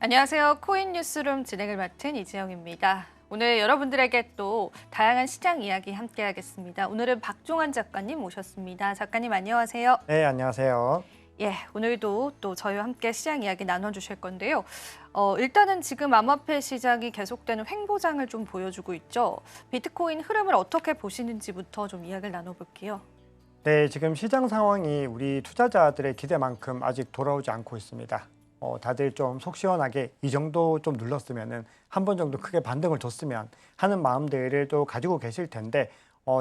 안녕하세요. 코인 뉴스룸 진행을 맡은 이지영입니다. 오늘 여러분들에게 또 다양한 시장 이야기 함께 하겠습니다. 오늘은 박종환 작가님 모셨습니다. 작가님 안녕하세요. 네, 안녕하세요. 예, 오늘도 또 저희와 함께 시장 이야기 나눠주실 건데요. 일단은 지금 암호화폐 시장이 계속되는 횡보장을 좀 보여주고 있죠. 비트코인 흐름을 어떻게 보시는지부터 좀 이야기를 나눠볼게요. 네, 지금 시장 상황이 우리 투자자들의 기대만큼 아직 돌아오지 않고 있습니다. 다들 좀 속 시원하게 이 정도 좀 눌렀으면은 한 번 정도 크게 반등을 줬으면 하는 마음들을 또 가지고 계실 텐데,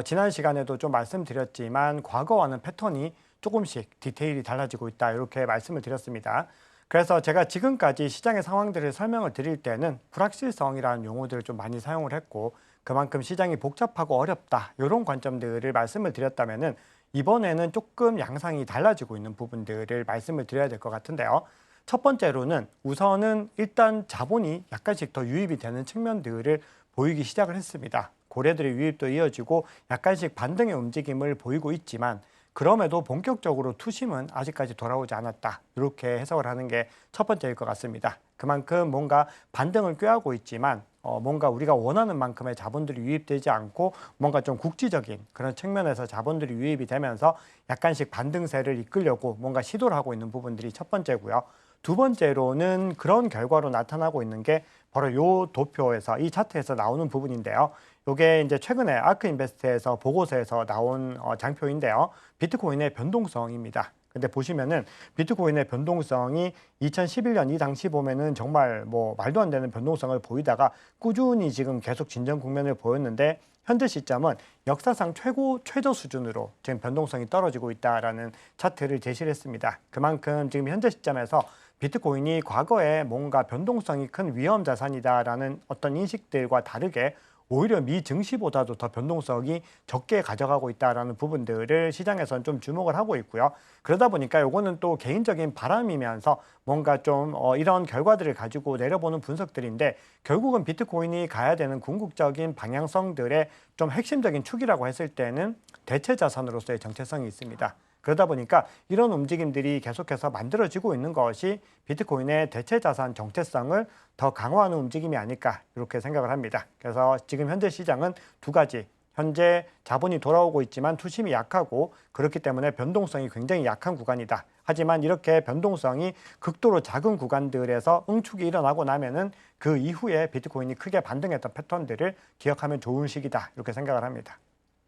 지난 시간에도 좀 말씀드렸지만 과거와는 패턴이 조금씩 디테일이 달라지고 있다, 이렇게 말씀을 드렸습니다. 그래서 제가 지금까지 시장의 상황들을 설명을 드릴 때는 불확실성이라는 용어들을 좀 많이 사용을 했고, 그만큼 시장이 복잡하고 어렵다, 이런 관점들을 말씀을 드렸다면은 이번에는 조금 양상이 달라지고 있는 부분들을 말씀을 드려야 될 것 같은데요. 첫 번째로는 우선은 일단 자본이 약간씩 더 유입이 되는 측면들을 보이기 시작을 했습니다. 고래들의 유입도 이어지고 약간씩 반등의 움직임을 보이고 있지만, 그럼에도 본격적으로 투심은 아직까지 돌아오지 않았다, 이렇게 해석을 하는 게 첫 번째일 것 같습니다. 그만큼 뭔가 반등을 꾀하고 있지만 뭔가 우리가 원하는 만큼의 자본들이 유입되지 않고 뭔가 좀 국지적인 그런 측면에서 자본들이 유입이 되면서 약간씩 반등세를 이끌려고 뭔가 시도를 하고 있는 부분들이 첫 번째고요. 두 번째로는 그런 결과로 나타나고 있는 게 바로 요 도표에서, 이 차트에서 나오는 부분인데요. 이게 이제 최근에 아크인베스트에서 보고서에서 나온 장표인데요. 비트코인의 변동성입니다. 근데 보시면은 비트코인의 변동성이 2011년 이 당시 보면은 정말 뭐 말도 안 되는 변동성을 보이다가 꾸준히 지금 계속 진정 국면을 보였는데, 현재 시점은 역사상 최저 수준으로 지금 변동성이 떨어지고 있다라는 차트를 제시를 했습니다. 그만큼 지금 현재 시점에서 비트코인이 과거에 뭔가 변동성이 큰 위험 자산이다라는 어떤 인식들과 다르게 오히려 미 증시보다도 더 변동성이 적게 가져가고 있다라는 부분들을 시장에서는 좀 주목을 하고 있고요. 그러다 보니까 요거는 또 개인적인 바람이면서 뭔가 좀 이런 결과들을 가지고 내려보는 분석들인데, 결국은 비트코인이 가야 되는 궁극적인 방향성들의 좀 핵심적인 축이라고 했을 때는 대체 자산으로서의 정체성이 있습니다. 그러다 보니까 이런 움직임들이 계속해서 만들어지고 있는 것이 비트코인의 대체 자산 정체성을 더 강화하는 움직임이 아닐까, 이렇게 생각을 합니다. 그래서 지금 현재 시장은 두 가지, 현재 자본이 돌아오고 있지만 투심이 약하고, 그렇기 때문에 변동성이 굉장히 약한 구간이다. 하지만 이렇게 변동성이 극도로 작은 구간들에서 응축이 일어나고 나면은 그 이후에 비트코인이 크게 반등했던 패턴들을 기억하면 좋은 시기다, 이렇게 생각을 합니다.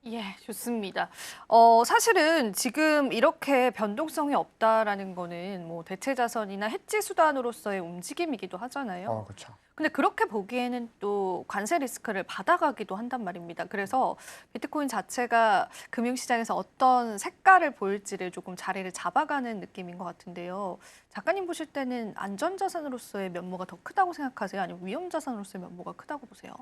예, 좋습니다. 사실은 지금 이렇게 변동성이 없다라는 거는 뭐 대체 자산이나 해지 수단으로서의 움직임이기도 하잖아요. 그렇죠. 근데 그렇게 보기에는 또 관세 리스크를 받아가기도 한단 말입니다. 그래서 비트코인 자체가 금융시장에서 어떤 색깔을 보일지를 조금 자리를 잡아가는 느낌인 것 같은데요. 작가님 보실 때는 안전자산으로서의 면모가 더 크다고 생각하세요? 아니면 위험자산으로서의 면모가 크다고 보세요?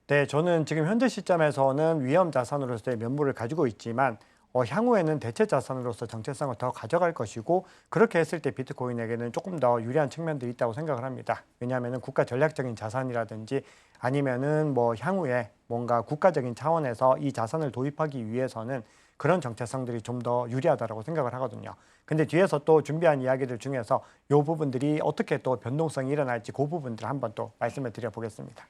네, 저는 지금 현재 시점에서는 위험 자산으로서의 면모를 가지고 있지만, 향후에는 대체 자산으로서 정체성을 더 가져갈 것이고, 그렇게 했을 때 비트코인에게는 조금 더 유리한 측면들이 있다고 생각을 합니다. 왜냐하면 국가 전략적인 자산이라든지 아니면은 뭐 향후에 뭔가 국가적인 차원에서 이 자산을 도입하기 위해서는 그런 정체성들이 좀 더 유리하다고 생각을 하거든요. 근데 뒤에서 또 준비한 이야기들 중에서 이 부분들이 어떻게 또 변동성이 일어날지 그 부분들 한번 또 말씀을 드려보겠습니다.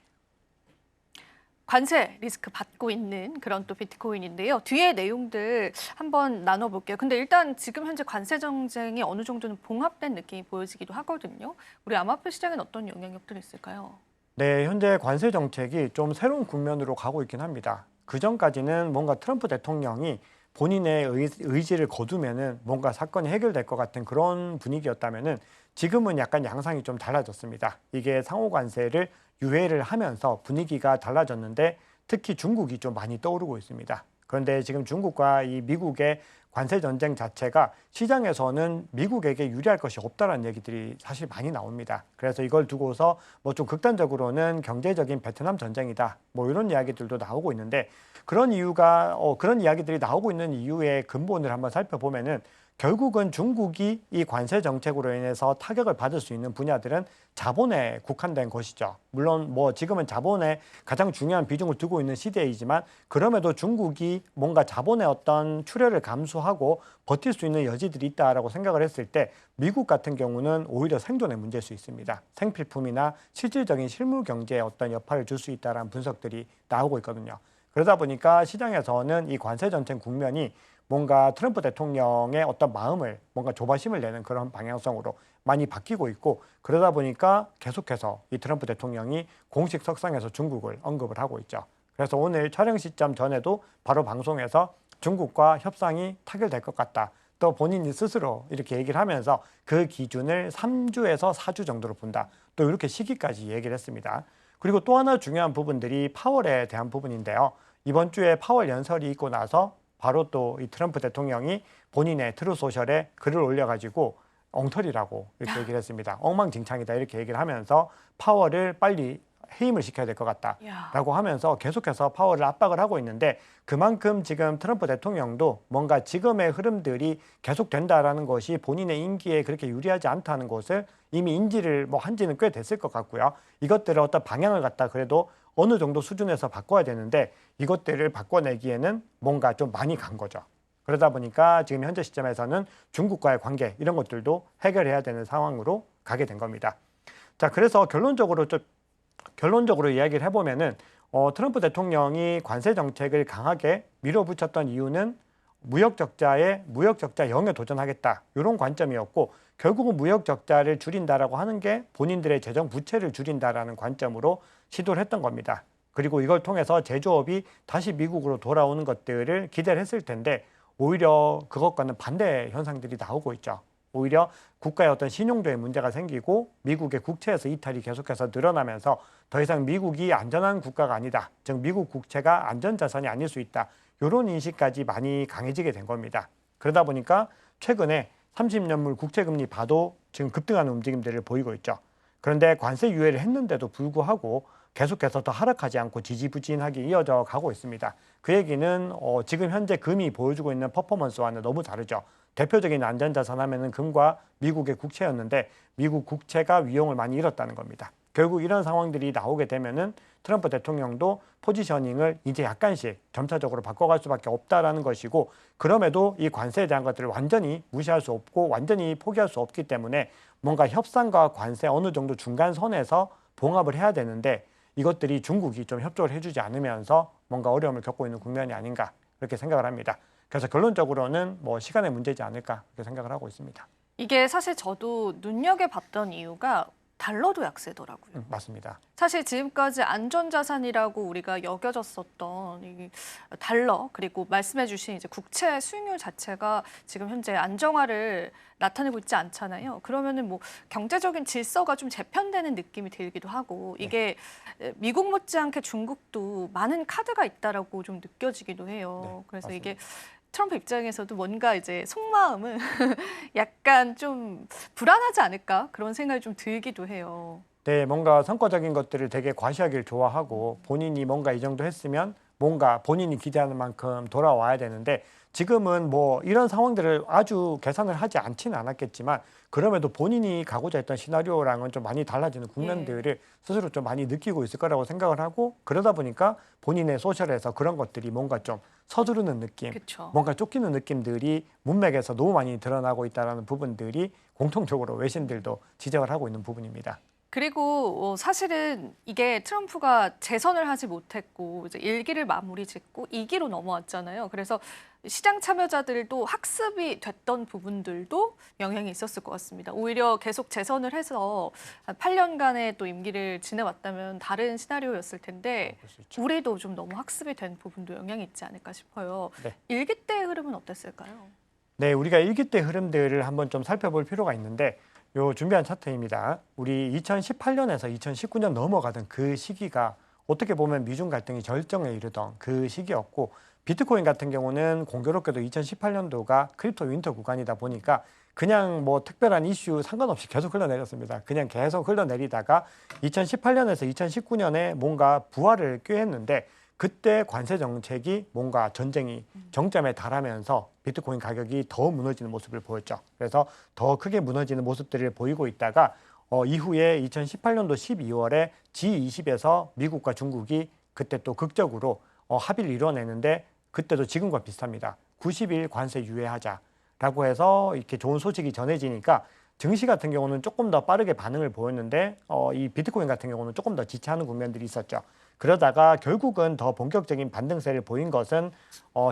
관세 리스크 받고 있는 그런 또 비트코인인데요. 뒤에 내용들 한번 나눠볼게요. 근데 일단 지금 현재 관세 정쟁이 어느 정도는 봉합된 느낌이 보여지기도 하거든요. 우리 암호화폐 시장엔 어떤 영향력들이 있을까요? 네, 현재 관세 정책이 좀 새로운 국면으로 가고 있긴 합니다. 그전까지는 뭔가 트럼프 대통령이 본인의 의지를 거두면은 뭔가 사건이 해결될 것 같은 그런 분위기였다면은, 지금은 약간 양상이 좀 달라졌습니다. 이게 상호 관세를 유예를 하면서 분위기가 달라졌는데, 특히 중국이 좀 많이 떠오르고 있습니다. 그런데 지금 중국과 이 미국의 관세 전쟁 자체가 시장에서는 미국에게 유리할 것이 없다라는 얘기들이 사실 많이 나옵니다. 그래서 이걸 두고서 뭐 좀 극단적으로는 경제적인 베트남 전쟁이다, 뭐 이런 이야기들도 나오고 있는데, 그런 이야기들이 나오고 있는 이유의 근본을 한번 살펴보면은 결국은 중국이 이 관세 정책으로 인해서 타격을 받을 수 있는 분야들은 자본에 국한된 것이죠. 물론 뭐 지금은 자본에 가장 중요한 비중을 두고 있는 시대이지만 그럼에도 중국이 뭔가 자본의 어떤 출혈을 감수하고 버틸 수 있는 여지들이 있다라고 생각을 했을 때 미국 같은 경우는 오히려 생존의 문제일 수 있습니다. 생필품이나 실질적인 실물 경제에 어떤 여파를 줄 수 있다라는 분석들이 나오고 있거든요. 그러다 보니까 시장에서는 이 관세 정책 국면이 뭔가 트럼프 대통령의 어떤 마음을 뭔가 조바심을 내는 그런 방향성으로 많이 바뀌고 있고 그러다 보니까 계속해서 이 트럼프 대통령이 공식 석상에서 중국을 언급을 하고 있죠. 그래서 오늘 촬영 시점 전에도 바로 방송에서 중국과 협상이 타결될 것 같다. 또 본인이 스스로 이렇게 얘기를 하면서 그 기준을 3주에서 4주 정도로 본다. 또 이렇게 시기까지 얘기를 했습니다. 그리고 또 하나 중요한 부분들이 파월에 대한 부분인데요. 이번 주에 파월 연설이 있고 나서 바로 또 이 트럼프 대통령이 본인의 트루 소셜에 글을 올려가지고 엉터리라고 이렇게 얘기를 했습니다. 엉망진창이다 이렇게 얘기를 하면서 파월을 빨리 해임을 시켜야 될 것 같다라고 하면서 계속해서 파월을 압박을 하고 있는데 그만큼 지금 트럼프 대통령도 뭔가 지금의 흐름들이 계속된다라는 것이 본인의 임기에 그렇게 유리하지 않다는 것을 이미 인지를 뭐 한지는 꽤 됐을 것 같고요. 이것들을 어떤 방향을 갖다 그래도 어느 정도 수준에서 바꿔야 되는데 이것들을 바꿔내기에는 뭔가 좀 많이 간 거죠. 그러다 보니까 지금 현재 시점에서는 중국과의 관계 이런 것들도 해결해야 되는 상황으로 가게 된 겁니다. 자, 그래서 결론적으로 이야기를 해보면은 트럼프 대통령이 관세 정책을 강하게 밀어붙였던 이유는 무역 적자 0에 도전하겠다 이런 관점이었고 결국은 무역 적자를 줄인다라고 하는 게 본인들의 재정 부채를 줄인다라는 관점으로 시도를 했던 겁니다. 그리고 이걸 통해서 제조업이 다시 미국으로 돌아오는 것들을 기대를 했을 텐데 오히려 그것과는 반대 현상들이 나오고 있죠. 오히려 국가의 어떤 신용도에 문제가 생기고 미국의 국채에서 이탈이 계속해서 늘어나면서 더 이상 미국이 안전한 국가가 아니다. 즉 미국 국채가 안전자산이 아닐 수 있다. 이런 인식까지 많이 강해지게 된 겁니다. 그러다 보니까 최근에 30년물 국채금리 봐도 지금 급등하는 움직임들을 보이고 있죠. 그런데 관세 유예를 했는데도 불구하고 계속해서 더 하락하지 않고 지지부진하게 이어져 가고 있습니다. 그 얘기는 지금 현재 금이 보여주고 있는 퍼포먼스와는 너무 다르죠. 대표적인 안전자산 하면은 금과 미국의 국채였는데 미국 국채가 위용을 많이 잃었다는 겁니다. 결국 이런 상황들이 나오게 되면은 트럼프 대통령도 포지셔닝을 이제 약간씩 점차적으로 바꿔갈 수밖에 없다라는 것이고 그럼에도 이 관세에 대한 것들을 완전히 무시할 수 없고 완전히 포기할 수 없기 때문에 뭔가 협상과 관세 어느 정도 중간선에서 봉합을 해야 되는데 이것들이 중국이 좀 협조를 해주지 않으면서 뭔가 어려움을 겪고 있는 국면이 아닌가 그렇게 생각을 합니다. 그래서 결론적으로는 뭐 시간의 문제지 않을까 그렇게 생각을 하고 있습니다. 이게 사실 저도 눈여겨봤던 이유가 달러도 약세더라고요. 맞습니다. 사실 지금까지 안전자산이라고 우리가 여겨졌었던 이 달러 그리고 말씀해주신 이제 국채 수익률 자체가 지금 현재 안정화를 나타내고 있지 않잖아요. 그러면은 뭐 경제적인 질서가 좀 재편되는 느낌이 들기도 하고 이게 미국 못지않게 중국도 많은 카드가 있다라고 좀 느껴지기도 해요. 네, 그래서 맞습니다. 이게 트럼프 입장에서도 뭔가 이제 속마음은 약간 좀 불안하지 않을까 그런 생각이 좀 들기도 해요. 네, 뭔가 성과적인 것들을 되게 과시하길 좋아하고 본인이 뭔가 이 정도 했으면 뭔가 본인이 기대하는 만큼 돌아와야 되는데 지금은 뭐 이런 상황들을 아주 계산을 하지 않지는 않았겠지만 그럼에도 본인이 가고자 했던 시나리오랑은 좀 많이 달라지는 국면들을 스스로 좀 많이 느끼고 있을 거라고 생각을 하고 그러다 보니까 본인의 소셜에서 그런 것들이 뭔가 좀 서두르는 느낌, 그쵸. 뭔가 쫓기는 느낌들이 문맥에서 너무 많이 드러나고 있다는 부분들이 공통적으로 외신들도 지적을 하고 있는 부분입니다. 그리고 사실은 이게 트럼프가 재선을 하지 못했고 이제 1기를 마무리 짓고 2기로 넘어왔잖아요. 그래서 시장 참여자들도 학습이 됐던 부분들도 영향이 있었을 것 같습니다. 오히려 계속 재선을 해서 8년간의 또 임기를 지내왔다면 다른 시나리오였을 텐데 볼 수 있죠. 우리도 좀 너무 학습이 된 부분도 영향이 있지 않을까 싶어요. 네. 1기 때의 흐름은 어땠을까요? 네, 우리가 일기 때 흐름들을 한번 좀 살펴볼 필요가 있는데 요 준비한 차트입니다. 우리 2018년에서 2019년 넘어가던 그 시기가 어떻게 보면 미중 갈등이 절정에 이르던 그 시기였고 비트코인 같은 경우는 공교롭게도 2018년도가 크립토 윈터 구간이다 보니까 그냥 뭐 특별한 이슈 상관없이 계속 흘러내렸습니다. 그냥 계속 흘러내리다가 2018년에서 2019년에 뭔가 부활을 꾀했는데 그때 관세 정책이 뭔가 전쟁이 정점에 달하면서 비트코인 가격이 더 무너지는 모습을 보였죠. 그래서 더 크게 무너지는 모습들을 보이고 있다가 이후에 2018년도 12월에 G20에서 미국과 중국이 그때 또 극적으로 합의를 이뤄내는데 그때도 지금과 비슷합니다. 90일 관세 유예하자라고 해서 이렇게 좋은 소식이 전해지니까 증시 같은 경우는 조금 더 빠르게 반응을 보였는데 이 비트코인 같은 경우는 조금 더 지체하는 국면들이 있었죠. 그러다가 결국은 더 본격적인 반등세를 보인 것은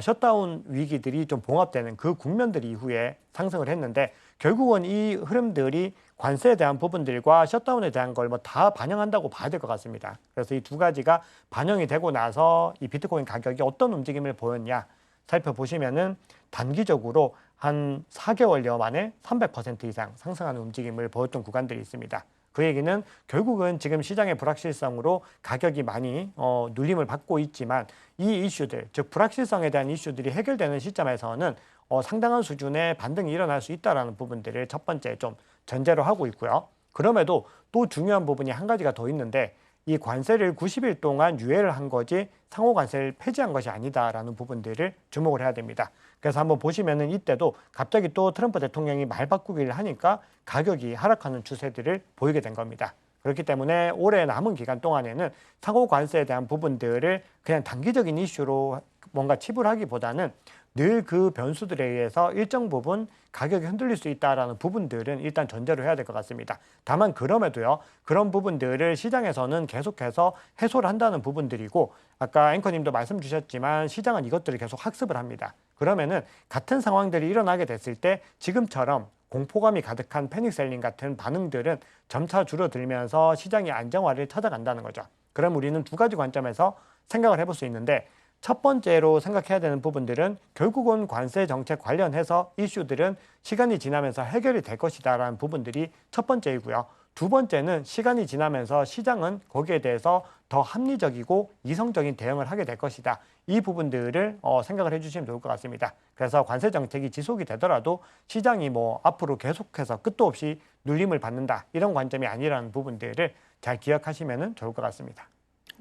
셧다운 위기들이 좀 봉합되는 그 국면들 이후에 상승을 했는데 결국은 이 흐름들이 관세에 대한 부분들과 셧다운에 대한 걸 뭐 다 반영한다고 봐야 될 것 같습니다. 그래서 이 두 가지가 반영이 되고 나서 이 비트코인 가격이 어떤 움직임을 보였냐 살펴보시면은 단기적으로 한 4개월여 만에 300% 이상 상승하는 움직임을 보였던 구간들이 있습니다. 그 얘기는 결국은 지금 시장의 불확실성으로 가격이 많이 눌림을 받고 있지만 이 이슈들, 즉 불확실성에 대한 이슈들이 해결되는 시점에서는 상당한 수준의 반등이 일어날 수 있다는 부분들을 첫 번째 좀 전제로 하고 있고요. 그럼에도 또 중요한 부분이 한 가지가 더 있는데 이 관세를 90일 동안 유예를 한 거지 상호 관세를 폐지한 것이 아니다라는 부분들을 주목을 해야 됩니다. 그래서 한번 보시면은 이때도 갑자기 또 트럼프 대통령이 말 바꾸기를 하니까 가격이 하락하는 추세들을 보이게 된 겁니다. 그렇기 때문에 올해 남은 기간 동안에는 상호 관세에 대한 부분들을 그냥 단기적인 이슈로 뭔가 치부하기보다는 늘 그 변수들에 의해서 일정 부분 가격이 흔들릴 수 있다라는 부분들은 일단 전제로 해야 될 것 같습니다. 다만 그럼에도요, 그런 부분들을 시장에서는 계속해서 해소를 한다는 부분들이고 아까 앵커님도 말씀 주셨지만 시장은 이것들을 계속 학습을 합니다. 그러면은 같은 상황들이 일어나게 됐을 때 지금처럼 공포감이 가득한 패닉셀링 같은 반응들은 점차 줄어들면서 시장이 안정화를 찾아간다는 거죠. 그럼 우리는 두 가지 관점에서 생각을 해볼 수 있는데 첫 번째로 생각해야 되는 부분들은 결국은 관세 정책 관련해서 이슈들은 시간이 지나면서 해결이 될 것이다라는 부분들이 첫 번째이고요. 두 번째는 시간이 지나면서 시장은 거기에 대해서 더 합리적이고 이성적인 대응을 하게 될 것이다. 이 부분들을 생각을 해주시면 좋을 것 같습니다. 그래서 관세 정책이 지속이 되더라도 시장이 뭐 앞으로 계속해서 끝도 없이 눌림을 받는다. 이런 관점이 아니라는 부분들을 잘 기억하시면 좋을 것 같습니다.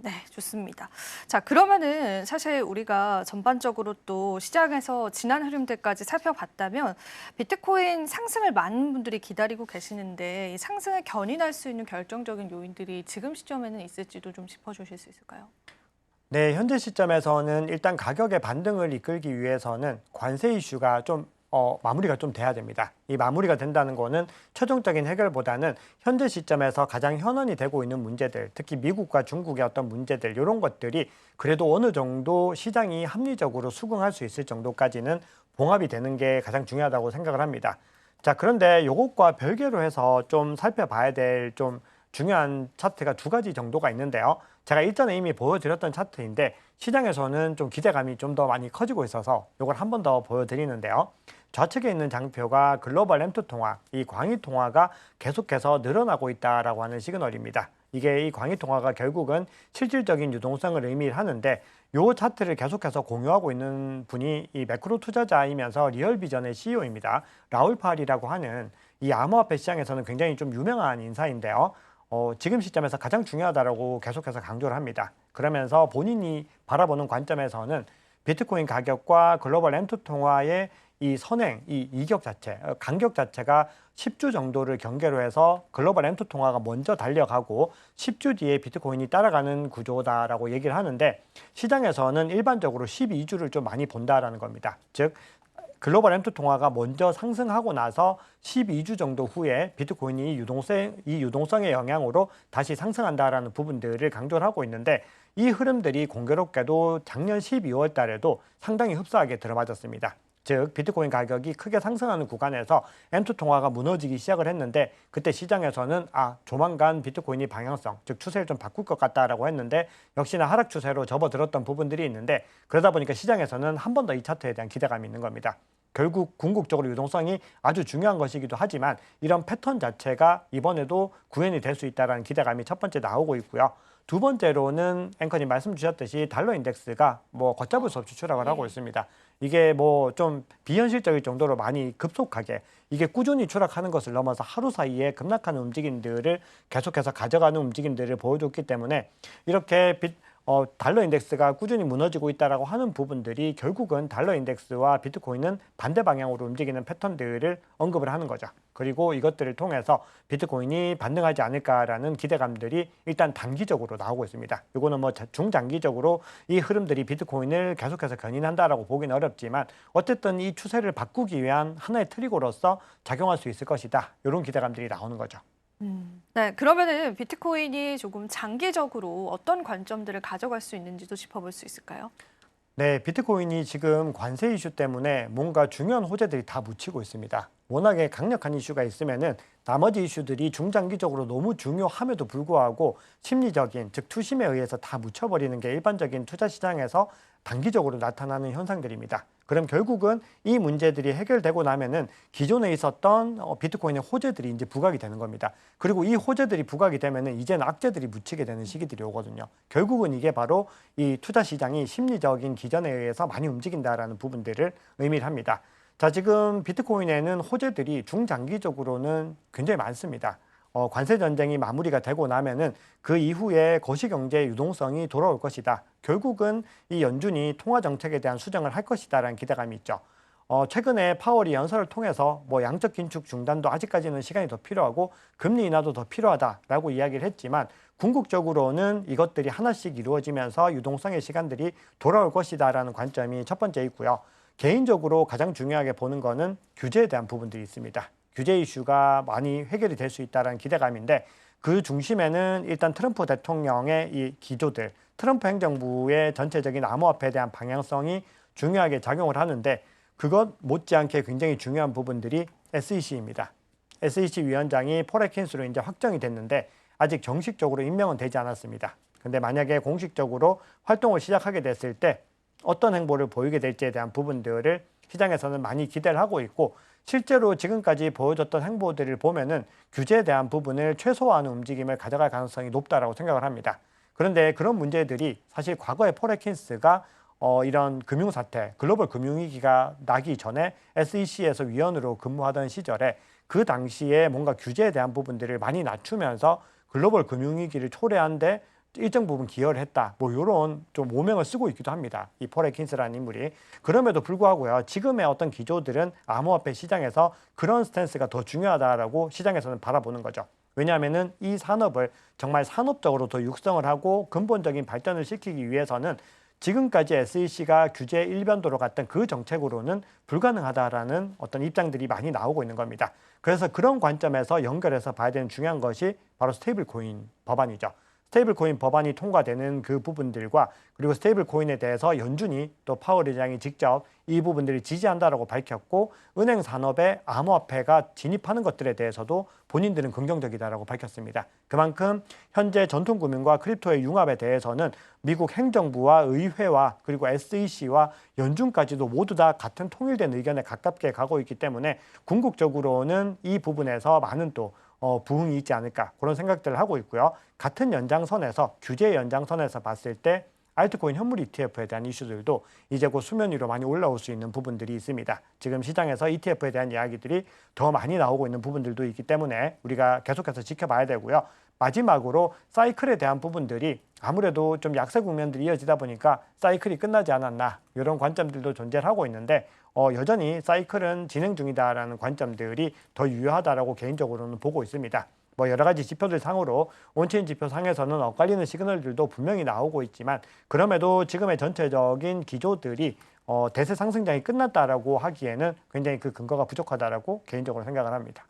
네, 좋습니다. 자, 그러면은 사실 우리가 전반적으로 또 시장에서 지난 흐름들까지 살펴봤다면 비트코인 상승을 많은 분들이 기다리고 계시는데 이 상승을 견인할 수 있는 결정적인 요인들이 지금 시점에는 있을지도 좀 짚어주실 수 있을까요? 네, 현재 시점에서는 일단 가격의 반등을 이끌기 위해서는 관세 이슈가 좀 마무리가 좀 돼야 됩니다. 이 마무리가 된다는 거는 최종적인 해결보다는 현재 시점에서 가장 현안이 되고 있는 문제들, 특히 미국과 중국의 어떤 문제들, 이런 것들이 그래도 어느 정도 시장이 합리적으로 수긍할 수 있을 정도까지는 봉합이 되는 게 가장 중요하다고 생각을 합니다. 자, 그런데 이것과 별개로 해서 좀 살펴봐야 될 좀 중요한 차트가 두 가지 정도가 있는데요. 제가 일전에 이미 보여드렸던 차트인데 시장에서는 좀 기대감이 좀 더 많이 커지고 있어서 이걸 한 번 더 보여드리는데요. 좌측에 있는 장표가 글로벌 램프 통화, 이 광의 통화가 계속해서 늘어나고 있다라고 하는 시그널입니다. 이게 이 광의 통화가 결국은 실질적인 유동성을 의미하는데 이 차트를 계속해서 공유하고 있는 분이 이 매크로 투자자이면서 리얼비전의 CEO입니다. 라울 팔이라고 하는 이 암호화폐 시장에서는 굉장히 좀 유명한 인사인데요. 지금 시점에서 가장 중요하다라고 계속해서 강조를 합니다. 그러면서 본인이 바라보는 관점에서는 비트코인 가격과 글로벌 램프 통화의 이 선행, 이 이격 자체, 간격 자체가 10주 정도를 경계로 해서 글로벌 램프 통화가 먼저 달려가고 10주 뒤에 비트코인이 따라가는 구조다라고 얘기를 하는데 시장에서는 일반적으로 12주를 좀 많이 본다라는 겁니다. 즉 글로벌 램프 통화가 먼저 상승하고 나서 12주 정도 후에 비트코인이 이 유동성의 영향으로 다시 상승한다라는 부분들을 강조를 하고 있는데 이 흐름들이 공교롭게도 작년 12월 달에도 상당히 흡사하게 들어맞았습니다. 즉 비트코인 가격이 크게 상승하는 구간에서 M2 통화가 무너지기 시작을 했는데 그때 시장에서는 조만간 비트코인이 방향성, 즉 추세를 좀 바꿀 것 같다라고 했는데 역시나 하락 추세로 접어들었던 부분들이 있는데 그러다 보니까 시장에서는 한 번 더 이 차트에 대한 기대감이 있는 겁니다. 결국 궁극적으로 유동성이 아주 중요한 것이기도 하지만 이런 패턴 자체가 이번에도 구현이 될 수 있다는 기대감이 첫 번째 나오고 있고요. 두 번째로는 앵커님 말씀 주셨듯이 달러 인덱스가 뭐 걷잡을 수 없이 추락을 하고 있습니다. 이게 뭐 좀 비현실적일 정도로 많이 급속하게 이게 꾸준히 추락하는 것을 넘어서 하루 사이에 급락하는 움직임들을 계속해서 가져가는 움직임들을 보여줬기 때문에 이렇게 달러 인덱스가 꾸준히 무너지고 있다라고 하는 부분들이 결국은 달러 인덱스와 비트코인은 반대 방향으로 움직이는 패턴들을 언급을 하는 거죠. 그리고 이것들을 통해서 비트코인이 반등하지 않을까라는 기대감들이 일단 단기적으로 나오고 있습니다. 이거는 뭐 중장기적으로 이 흐름들이 비트코인을 계속해서 견인한다라고 보기는 어렵지만 어쨌든 이 추세를 바꾸기 위한 하나의 트리거로서 작용할 수 있을 것이다. 이런 기대감들이 나오는 거죠. 네, 그러면은 비트코인이 조금 장기적으로 어떤 관점들을 가져갈 수 있는지도 짚어볼 수 있을까요? 네, 비트코인이 지금 관세 이슈 때문에 뭔가 중요한 호재들이 다 묻히고 있습니다. 워낙에 강력한 이슈가 있으면은 나머지 이슈들이 중장기적으로 너무 중요함에도 불구하고 심리적인, 즉 투심에 의해서 다 묻혀버리는 게 일반적인 투자 시장에서 단기적으로 나타나는 현상들입니다. 그럼 결국은 이 문제들이 해결되고 나면은 기존에 있었던 비트코인의 호재들이 이제 부각이 되는 겁니다. 그리고 이 호재들이 부각이 되면은 이제는 악재들이 묻히게 되는 시기들이 오거든요. 결국은 이게 바로 이 투자 시장이 심리적인 기전에 의해서 많이 움직인다라는 부분들을 의미를 합니다. 자, 지금 비트코인에는 호재들이 중장기적으로는 굉장히 많습니다. 관세 전쟁이 마무리가 되고 나면은 그 이후에 거시경제 유동성이 돌아올 것이다. 결국은 이 연준이 통화 정책에 대한 수정을 할 것이다라는 기대감이 있죠. 최근에 파월이 연설을 통해서 뭐 양적 긴축 중단도 아직까지는 시간이 더 필요하고 금리 인하도 더 필요하다라고 이야기를 했지만 궁극적으로는 이것들이 하나씩 이루어지면서 유동성의 시간들이 돌아올 것이다라는 관점이 첫 번째 있고요. 개인적으로 가장 중요하게 보는 거는 규제에 대한 부분들이 있습니다. 규제 이슈가 많이 해결이 될 수 있다는 기대감인데 그 중심에는 일단 트럼프 대통령의 이 기조들, 트럼프 행정부의 전체적인 암호화폐에 대한 방향성이 중요하게 작용을 하는데 그것 못지않게 굉장히 중요한 부분들이 SEC입니다. SEC 위원장이 폴 애킨스로 이제 확정이 됐는데 아직 정식적으로 임명은 되지 않았습니다. 근데 만약에 공식적으로 활동을 시작하게 됐을 때 어떤 행보를 보이게 될지에 대한 부분들을 시장에서는 많이 기대를 하고 있고 실제로 지금까지 보여줬던 행보들을 보면은 규제에 대한 부분을 최소화하는 움직임을 가져갈 가능성이 높다라고 생각을 합니다. 그런데 그런 문제들이 사실 과거에 폴 애킨스가 이런 금융사태, 글로벌 금융위기가 나기 전에 SEC에서 위원으로 근무하던 시절에 그 당시에 뭔가 규제에 대한 부분들을 많이 낮추면서 글로벌 금융위기를 초래한데 일정 부분 기여를 했다. 뭐 이런 좀 오명을 쓰고 있기도 합니다. 이 폴 애킨스라는 인물이. 그럼에도 불구하고요. 지금의 어떤 기조들은 암호화폐 시장에서 그런 스탠스가 더 중요하다라고 시장에서는 바라보는 거죠. 왜냐하면은 이 산업을 정말 산업적으로 더 육성을 하고 근본적인 발전을 시키기 위해서는 지금까지 SEC가 규제 일변도로 갔던 그 정책으로는 불가능하다라는 어떤 입장들이 많이 나오고 있는 겁니다. 그래서 그런 관점에서 연결해서 봐야 되는 중요한 것이 바로 스테이블 코인 법안이죠. 스테이블 코인 법안이 통과되는 그 부분들과 그리고 스테이블 코인에 대해서 연준이 또 파월 의장이 직접 이 부분들을 지지한다라고 밝혔고 은행 산업에 암호화폐가 진입하는 것들에 대해서도 본인들은 긍정적이다라고 밝혔습니다. 그만큼 현재 전통금융과 크립토의 융합에 대해서는 미국 행정부와 의회와 그리고 SEC와 연준까지도 모두 다 같은 통일된 의견에 가깝게 가고 있기 때문에 궁극적으로는 이 부분에서 많은 또 부흥이 있지 않을까 그런 생각들을 하고 있고요. 같은 연장선에서 규제 연장선에서 봤을 때 알트코인 현물 ETF에 대한 이슈들도 이제 곧 수면 위로 많이 올라올 수 있는 부분들이 있습니다. 지금 시장에서 ETF에 대한 이야기들이 더 많이 나오고 있는 부분들도 있기 때문에 우리가 계속해서 지켜봐야 되고요. 마지막으로 사이클에 대한 부분들이 아무래도 좀 약세 국면들이 이어지다 보니까 사이클이 끝나지 않았나 이런 관점들도 존재를 하고 있는데 여전히 사이클은 진행 중이다라는 관점들이 더 유효하다라고 개인적으로는 보고 있습니다. 뭐 여러 가지 지표들 상으로 온체인 지표 상에서는 엇갈리는 시그널들도 분명히 나오고 있지만 그럼에도 지금의 전체적인 기조들이 대세 상승장이 끝났다라고 하기에는 굉장히 그 근거가 부족하다라고 개인적으로 생각을 합니다.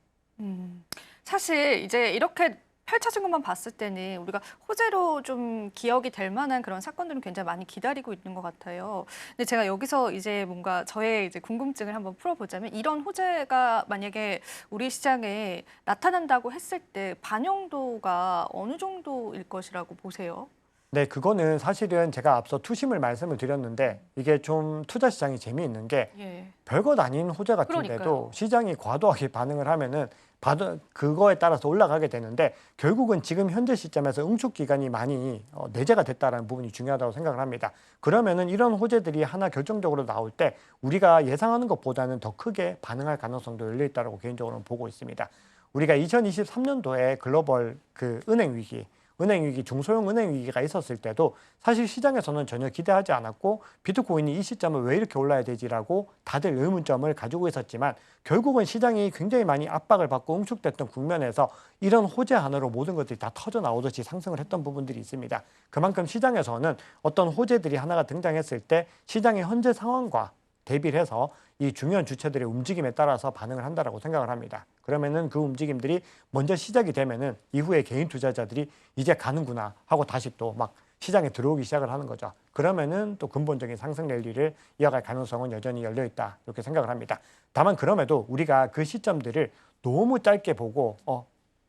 사실 이제 이렇게 펼쳐진 것만 봤을 때는 우리가 호재로 좀 기억이 될 만한 그런 사건들은 굉장히 많이 기다리고 있는 것 같아요. 근데 제가 여기서 이제 뭔가 저의 이제 궁금증을 한번 풀어보자면 이런 호재가 만약에 우리 시장에 나타난다고 했을 때 반영도가 어느 정도일 것이라고 보세요? 네, 그거는 사실은 제가 앞서 투심을 말씀을 드렸는데 이게 좀 투자 시장이 재미있는 게 예. 별것 아닌 호재 같은데도 그러니까요. 시장이 과도하게 반응을 하면은 그거에 따라서 올라가게 되는데 결국은 지금 현재 시점에서 응축 기간이 많이 내재가 됐다는 부분이 중요하다고 생각을 합니다. 그러면은 이런 호재들이 하나 결정적으로 나올 때 우리가 예상하는 것보다는 더 크게 반응할 가능성도 열려 있다고 개인적으로는 보고 있습니다. 우리가 2023년도에 글로벌 그 은행 위기 은행 위기, 중소형 은행 위기가 있었을 때도 사실 시장에서는 전혀 기대하지 않았고 비트코인이 이 시점을 왜 이렇게 올라야 되지라고 다들 의문점을 가지고 있었지만 결국은 시장이 굉장히 많이 압박을 받고 응축됐던 국면에서 이런 호재 하나로 모든 것들이 다 터져 나오듯이 상승을 했던 부분들이 있습니다. 그만큼 시장에서는 어떤 호재들이 하나가 등장했을 때 시장의 현재 상황과 대비를 해서 이 중요한 주체들의 움직임에 따라서 반응을 한다라고 생각을 합니다. 그러면은 그 움직임들이 먼저 시작이 되면은 이후에 개인 투자자들이 이제 가는구나 하고 다시 또 막 시장에 들어오기 시작을 하는 거죠. 그러면은 또 근본적인 상승 랠리를 이어갈 가능성은 여전히 열려 있다 이렇게 생각을 합니다. 다만 그럼에도 우리가 그 시점들을 너무 짧게 보고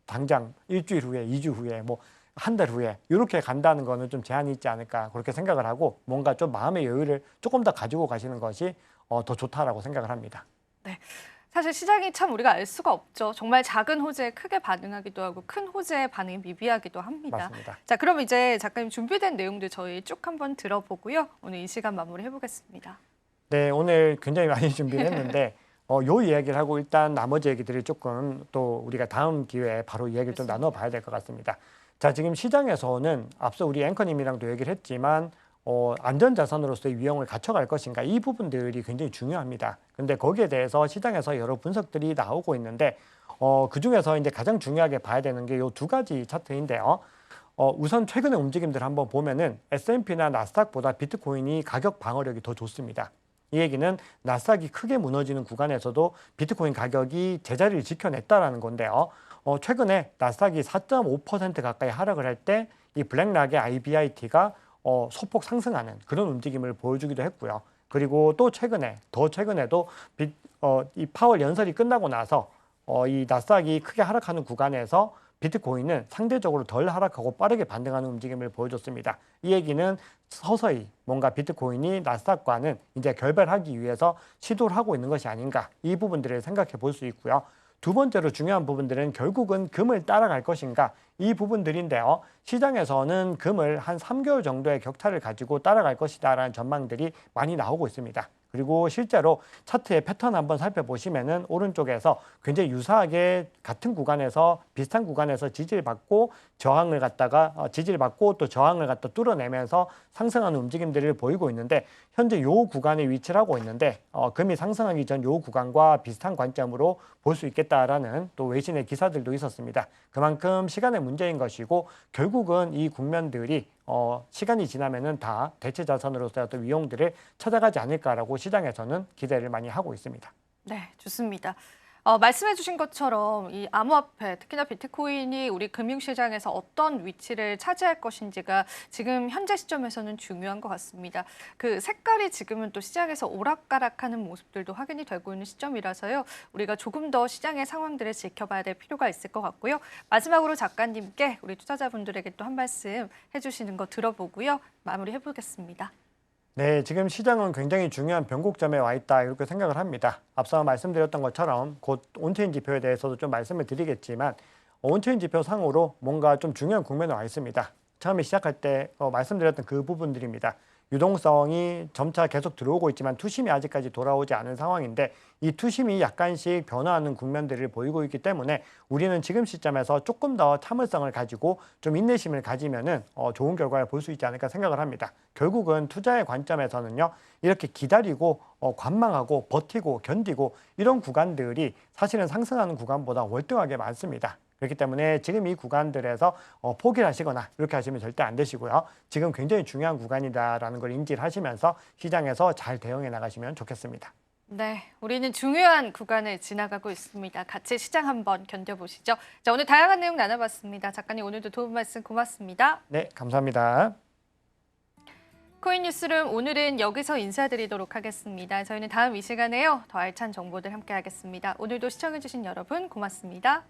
당장 일주일 후에, 2주 후에, 뭐 한 달 후에 이렇게 간다는 거는 좀 제한이 있지 않을까 그렇게 생각을 하고 뭔가 좀 마음의 여유를 조금 더 가지고 가시는 것이 더 좋다라고 생각을 합니다. 네. 사실 시장이 참 우리가 알 수가 없죠. 정말 작은 호재에 크게 반응하기도 하고 큰 호재에 반응이 미비하기도 합니다. 맞습니다. 자, 그럼 이제 작가님 준비된 내용들 저희 쭉 한번 들어보고요. 오늘 이 시간 마무리해 보겠습니다. 네, 오늘 굉장히 많이 준비했는데 요 이야기를 하고 일단 나머지 얘기들을 조금 또 우리가 다음 기회에 바로 이야기를 좀 나눠봐야 될 것 같습니다. 자, 지금 시장에서는 앞서 우리 앵커님이랑도 얘기를 했지만 안전자산으로서의 위험을 갖춰갈 것인가 이 부분들이 굉장히 중요합니다. 근데 거기에 대해서 시장에서 여러 분석들이 나오고 있는데 그중에서 이제 가장 중요하게 봐야 되는 게 요 두 가지 차트인데요. 우선 최근의 움직임들 한번 보면은 S&P나 나스닥보다 비트코인이 가격 방어력이 더 좋습니다. 이 얘기는 나스닥이 크게 무너지는 구간에서도 비트코인 가격이 제자리를 지켜냈다라는 건데요. 최근에 나스닥이 4.5% 가까이 하락을 할 때 이 블랙락의 IBIT가 소폭 상승하는 그런 움직임을 보여주기도 했고요. 그리고 또 더 최근에도 이 파월 연설이 끝나고 나서 이 나스닥이 크게 하락하는 구간에서 비트코인은 상대적으로 덜 하락하고 빠르게 반등하는 움직임을 보여줬습니다. 이 얘기는 서서히 뭔가 비트코인이 나스닥과는 이제 결별하기 위해서 시도를 하고 있는 것이 아닌가 이 부분들을 생각해 볼 수 있고요. 두 번째로 중요한 부분들은 결국은 금을 따라갈 것인가 이 부분들인데요. 시장에서는 금을 한 3개월 정도의 격차를 가지고 따라갈 것이다라는 전망들이 많이 나오고 있습니다. 그리고 실제로 차트의 패턴 한번 살펴보시면은 오른쪽에서 굉장히 유사하게 같은 구간에서 비슷한 구간에서 지지를 받고 저항을 갖다가 지지를 받고 또 저항을 갖다 뚫어내면서 상승하는 움직임들을 보이고 있는데 현재 요 구간에 위치를 하고 있는데 금이 상승하기 전 요 구간과 비슷한 관점으로 볼 수 있겠다라는 또 외신의 기사들도 있었습니다. 그만큼 시간의 문제인 것이고 결국은 이 국면들이 시간이 지나면은 다 대체 자산으로서의 어떤 위용들을 찾아가지 않을까라고 시장에서는 기대를 많이 하고 있습니다. 네, 좋습니다. 말씀해 주신 것처럼 이 암호화폐, 특히나 비트코인이 우리 금융시장에서 어떤 위치를 차지할 것인지가 지금 현재 시점에서는 중요한 것 같습니다. 그 색깔이 지금은 또 시장에서 오락가락하는 모습들도 확인이 되고 있는 시점이라서요. 우리가 조금 더 시장의 상황들을 지켜봐야 될 필요가 있을 것 같고요. 마지막으로 작가님께 우리 투자자분들에게 또 한 말씀 해주시는 거 들어보고요. 마무리해 보겠습니다. 네, 지금 시장은 굉장히 중요한 변곡점에 와 있다 이렇게 생각을 합니다. 앞서 말씀드렸던 것처럼 곧 온체인 지표에 대해서도 좀 말씀을 드리겠지만 온체인 지표 상으로 뭔가 좀 중요한 국면에 와 있습니다. 처음에 시작할 때 말씀드렸던 그 부분들입니다. 유동성이 점차 계속 들어오고 있지만 투심이 아직까지 돌아오지 않은 상황인데 이 투심이 약간씩 변화하는 국면들을 보이고 있기 때문에 우리는 지금 시점에서 조금 더 참을성을 가지고 좀 인내심을 가지면은 좋은 결과를 볼 수 있지 않을까 생각을 합니다. 결국은 투자의 관점에서는요. 이렇게 기다리고 관망하고 버티고 견디고 이런 구간들이 사실은 상승하는 구간보다 월등하게 많습니다. 그렇기 때문에 지금 이 구간들에서 포기를 하시거나 이렇게 하시면 절대 안 되시고요. 지금 굉장히 중요한 구간이다라는 걸 인지를 하시면서 시장에서 잘 대응해 나가시면 좋겠습니다. 네, 우리는 중요한 구간을 지나가고 있습니다. 같이 시장 한번 견뎌보시죠. 자, 오늘 다양한 내용 나눠봤습니다. 작가님 오늘도 도움 말씀 고맙습니다. 네, 감사합니다. 코인 뉴스룸 오늘은 여기서 인사드리도록 하겠습니다. 저희는 다음 이 시간에요. 더 알찬 정보들 함께 하겠습니다. 오늘도 시청해주신 여러분 고맙습니다.